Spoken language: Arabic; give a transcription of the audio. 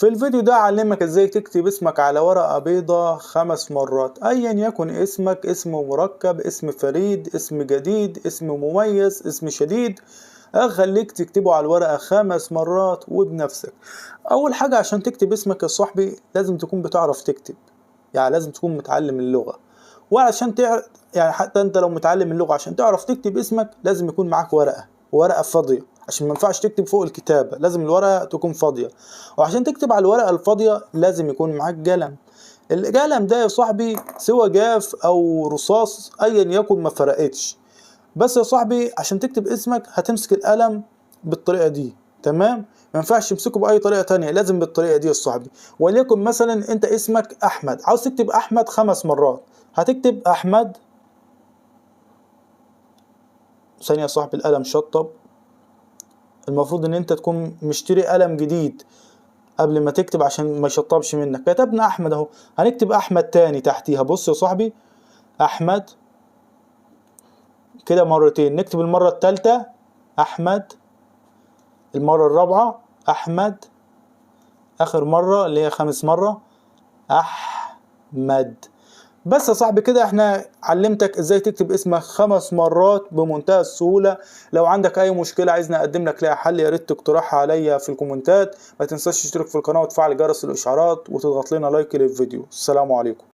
في الفيديو ده أعلمك ازاي تكتب اسمك على ورقة بيضاء 5 مرات، ايا يكن اسمك، اسم مركب، اسم فريد، اسم جديد، اسم مميز، اسم شديد، اخليك تكتبه على الورقة 5 مرات وبنفسك. اول حاجة عشان تكتب اسمك يا صاحبي لازم تكون بتعرف تكتب، يعني لازم تكون متعلم اللغة. وعشان يعني حتى انت لو متعلم اللغة عشان تعرف تكتب اسمك لازم يكون معاك ورقة فاضية، عشان ما ينفعش تكتب فوق الكتابة، لازم الورقة تكون فاضية. وعشان تكتب على الورقة الفاضية لازم يكون معاك قلم. القلم ده يا صاحبي سواء جاف او رصاص ايا يكن ما فرقتش، بس يا صاحبي عشان تكتب اسمك هتمسك القلم بالطريقة دي، تمام؟ ما ينفعش تمسكه بأي طريقة تانية، لازم بالطريقة دي يا صاحبي. وليكن مثلا انت اسمك احمد، عاوز تكتب احمد 5 مرات، هتكتب احمد. ثانية يا صاحبي القلم شطب، المفروض ان انت تكون مشتري قلم جديد قبل ما تكتب عشان ما يشطبش منك. كتبنا احمد اهو، هنكتب احمد تاني تحتيها، بص يا صاحبي احمد كده مرتين، نكتب المرة التالتة احمد، المرة الرابعة احمد، اخر مرة اللي هي 5 مرة احمد. بس يا صاحبي كده احنا علمتك ازاي تكتب اسمك 5 مرات بمنتهى السهولة. لو عندك اي مشكلة عايزني اقدم لك لها حل يا ريت تقترحها عليا في الكومنتات. ما تنساش تشترك في القناة وتفعل جرس الاشعارات وتضغط لنا لايك للفيديو. السلام عليكم.